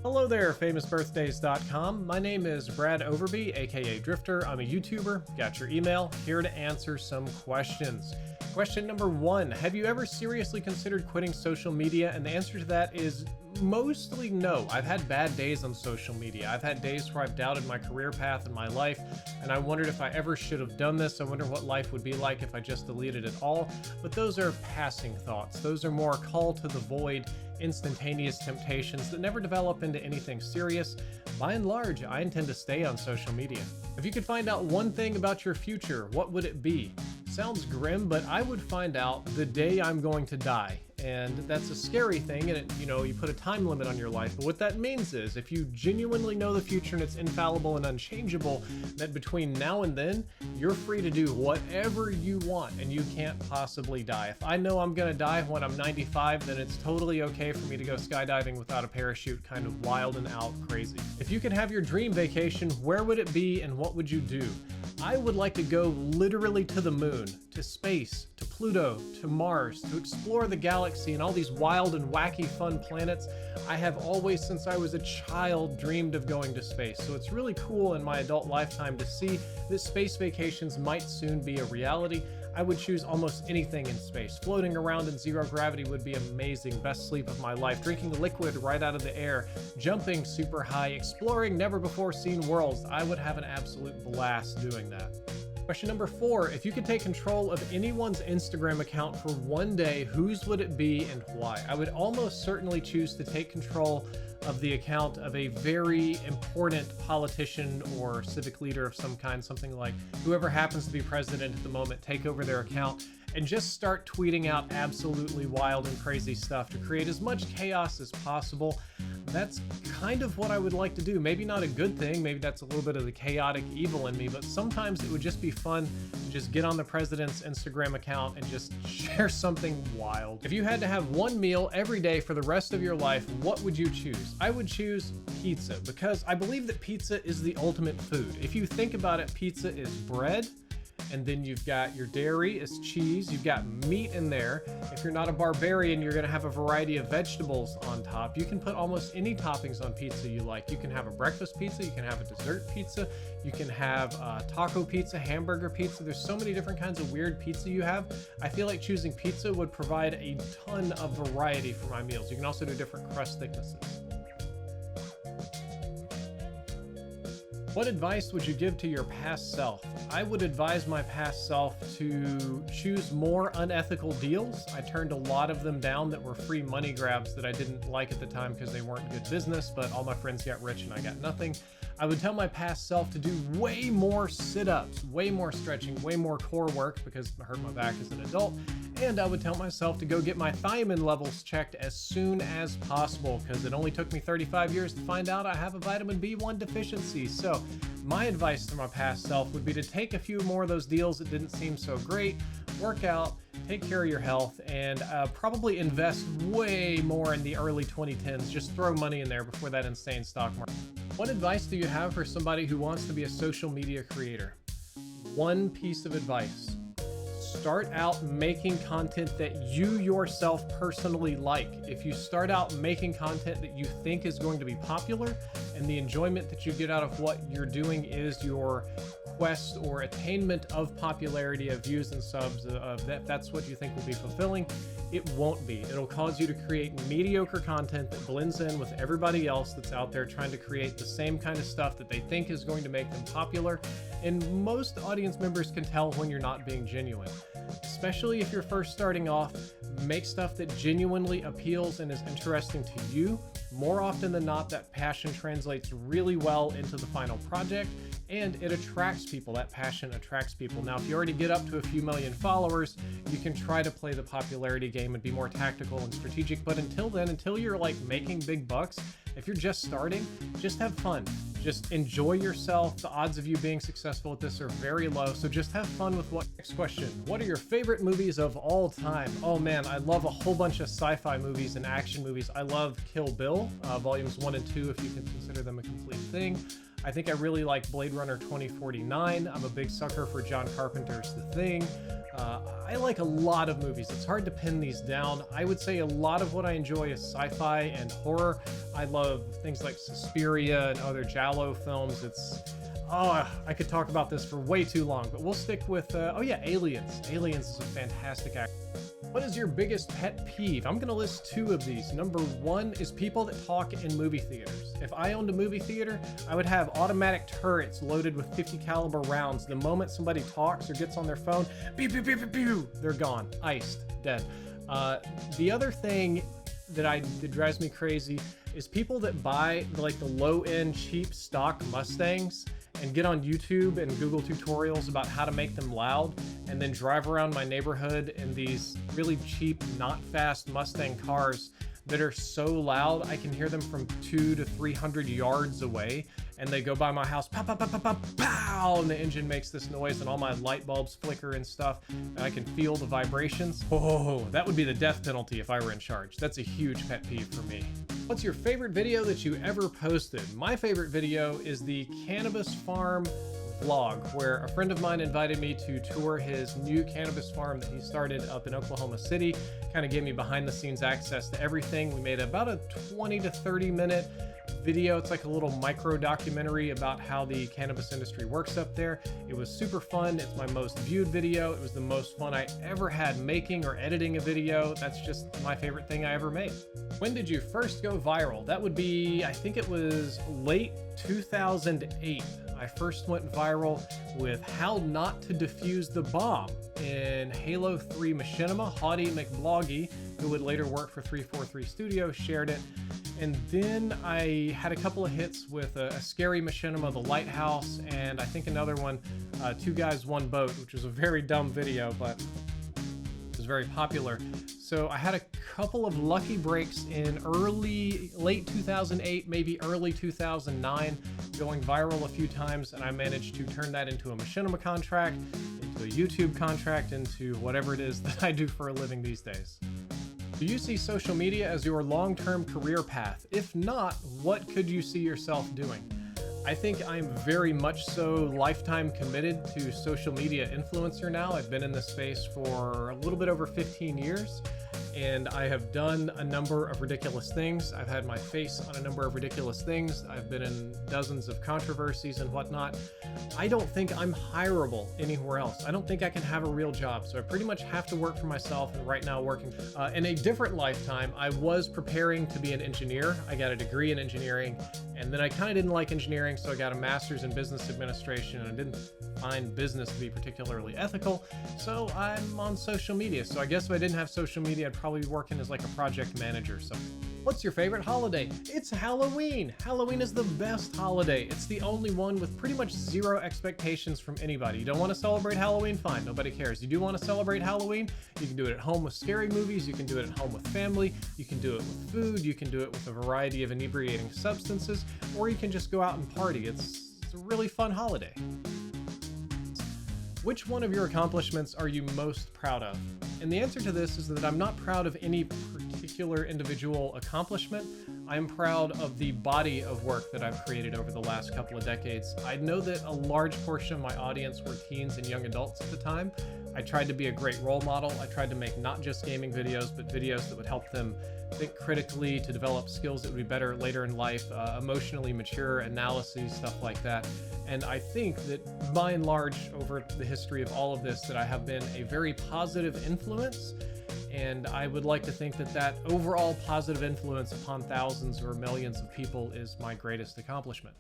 Hello there, famousbirthdays.com. My name is Brad Overby, aka Drift0r. I'm a YouTuber. Got your email, here to answer some questions. Question number 1, have you ever seriously considered quitting social media? And the answer to that is mostly no. I've had bad days on social media. I've had days where I've doubted my career path and my life, and I wondered if I ever should have done this. I wonder what life would be like if I just deleted it all. But those are passing thoughts. Those are more call to the void, instantaneous temptations that never develop into anything serious. By and large, I intend to stay on social media. If you could find out one thing about your future, what would it be? Sounds grim, but I would find out the day I'm going to die. And that's a scary thing, and you put a time limit on your life. But what that means is, if you genuinely know the future and it's infallible and unchangeable, that between now and then, you're free to do whatever you want, and you can't possibly die. If I know I'm gonna die when I'm 95, then it's totally okay for me to go skydiving without a parachute, kind of wild and out crazy. If you could have your dream vacation, where would it be and what would you do? I would like to go literally to the moon, to space, to Pluto, to Mars, to explore the galaxy and all these wild and wacky fun planets. I have always, since I was a child, dreamed of going to space. So it's really cool in my adult lifetime to see that space vacations might soon be a reality. I would choose almost anything in space. Floating around in zero gravity would be amazing. Best sleep of my life. Drinking liquid right out of the air. Jumping super high. Exploring never before seen worlds. I would have an absolute blast doing that. Question number 4, if you could take control of anyone's Instagram account for one day, whose would it be and why? I would almost certainly choose to take control of the account of a very important politician or civic leader of some kind, something like whoever happens to be president at the moment, take over their account and just start tweeting out absolutely wild and crazy stuff to create as much chaos as possible. That's kind of what I would like to do. Maybe not a good thing, maybe that's a little bit of the chaotic evil in me, but sometimes it would just be fun to just get on the president's Instagram account and just share something wild. If you had to have one meal every day for the rest of your life, what would you choose? I would choose pizza, because I believe that pizza is the ultimate food. If you think about it, pizza is bread, and then you've got your dairy is cheese, you've got meat in there. If you're not a barbarian, you're gonna have a variety of vegetables on top. You can put almost any toppings on pizza you like. You can have a breakfast pizza, you can have a dessert pizza, you can have taco pizza, hamburger pizza. There's so many different kinds of weird pizza you have. I feel like choosing pizza would provide a ton of variety for my meals. You can also do different crust thicknesses. What advice would you give to your past self? I would advise my past self to choose more unethical deals. I turned a lot of them down that were free money grabs that I didn't like at the time because they weren't good business, but all my friends got rich and I got nothing. I would tell my past self to do way more sit-ups, way more stretching, way more core work because I hurt my back as an adult. And I would tell myself to go get my thiamine levels checked as soon as possible because it only took me 35 years to find out I have a vitamin B1 deficiency. So my advice to my past self would be to take a few more of those deals that didn't seem so great, work out, take care of your health, and probably invest way more in the early 2010s. Just throw money in there before that insane stock market. What advice do you have for somebody who wants to be a social media creator? One piece of advice. Start out making content that you yourself personally like. If you start out making content that you think is going to be popular, and the enjoyment that you get out of what you're doing is your quest or attainment of popularity, of views and subs, that's what you think will be fulfilling, it won't be. It'll cause you to create mediocre content that blends in with everybody else that's out there trying to create the same kind of stuff that they think is going to make them popular. And most audience members can tell when you're not being genuine. Especially if you're first starting off, make stuff that genuinely appeals and is interesting to you. More often than not, that passion translates really well into the final project, and it attracts people. That passion attracts people. Now, if you already get up to a few million followers, you can try to play the popularity game and be more tactical and strategic. But until then, until you're like making big bucks, if you're just starting, just have fun. Just enjoy yourself. The odds of you being successful at this are very low, so just have fun with what. Next question. What are your favorite movies of all time? Oh man, I love a whole bunch of sci-fi movies and action movies. I love Kill Bill, volumes 1 and 2, if you can consider them a complete thing. I think I really like Blade Runner 2049. I'm a big sucker for John Carpenter's The Thing. I like a lot of movies. It's hard to pin these down. I would say a lot of what I enjoy is sci-fi and horror. I love things like Suspiria and other Giallo films. I could talk about this for way too long, but we'll stick with, Aliens. Aliens is a fantastic act. What is your biggest pet peeve? I'm gonna list 2 of these. Number 1 is people that talk in movie theaters. If I owned a movie theater, I would have automatic turrets loaded with 50 caliber rounds. The moment somebody talks or gets on their phone, pew, pew, pew, pew, pew, they're gone, iced, dead. The other thing that drives me crazy is people that buy like the low-end cheap stock Mustangs and get on YouTube and Google tutorials about how to make them loud, and then drive around my neighborhood in these really cheap, not fast Mustang cars that are so loud I can hear them from 200 to 300 yards away, and they go by my house, pow, pow, pow, pow, pow, pow, and the engine makes this noise and all my light bulbs flicker and stuff, and I can feel the vibrations. Oh, that would be the death penalty if I were in charge. That's a huge pet peeve for me. What's your favorite video that you ever posted? My favorite video is the cannabis farm vlog, where a friend of mine invited me to tour his new cannabis farm that he started up in Oklahoma City. Kind of gave me behind the scenes access to everything. We made about a 20 to 30 minute video. It's like a little micro documentary about how the cannabis industry works up there. It was super fun. It's my most viewed video. It was the most fun I ever had making or editing a video. That's just my favorite thing I ever made. When did you first go viral? That would be, I think it was late 2008. I first went viral with how not to defuse the bomb in Halo 3 Machinima. Haughty McBloggy, who would later work for 343 Studios, shared it. And then I had a couple of hits with a scary Machinima, The Lighthouse, and I think another one, 2 Guys, 1 Boat, which was a very dumb video, but it was very popular. So I had a couple of lucky breaks in late 2008, maybe early 2009, going viral a few times, and I managed to turn that into a Machinima contract, into a YouTube contract, into whatever it is that I do for a living these days. Do you see social media as your long-term career path? If not, what could you see yourself doing? I think I'm very much so lifetime committed to social media influencer now. I've been in this space for a little bit over 15 years, and I have done a number of ridiculous things. I've had my face on a number of ridiculous things. I've been in dozens of controversies and whatnot. I don't think I'm hireable anywhere else. I don't think I can have a real job, so I pretty much have to work for myself, and right now working. In a different lifetime, I was preparing to be an engineer. I got a degree in engineering, and then I kind of didn't like engineering, so I got a master's in business administration, and I didn't find business to be particularly ethical, so I'm on social media. So I guess if I didn't have social media, I'd probably be working as like a project manager or something. What's your favorite holiday? It's Halloween. Halloween is the best holiday. It's the only one with pretty much zero expectations from anybody. You don't want to celebrate Halloween? Fine, nobody cares. You do want to celebrate Halloween? You can do it at home with scary movies. You can do it at home with family. You can do it with food. You can do it with a variety of inebriating substances, or you can just go out and party. It's a really fun holiday. Which one of your accomplishments are you most proud of? And the answer to this is that I'm not proud of any particular individual accomplishment. I'm proud of the body of work that I've created over the last couple of decades. I know that a large portion of my audience were teens and young adults at the time. I tried to be a great role model. I tried to make not just gaming videos, but videos that would help them think critically, to develop skills that would be better later in life, emotionally mature analyses, stuff like that. And I think that by and large, over the history of all of this, that I have been a very positive influence. And I would like to think that that overall positive influence upon thousands or millions of people is my greatest accomplishment.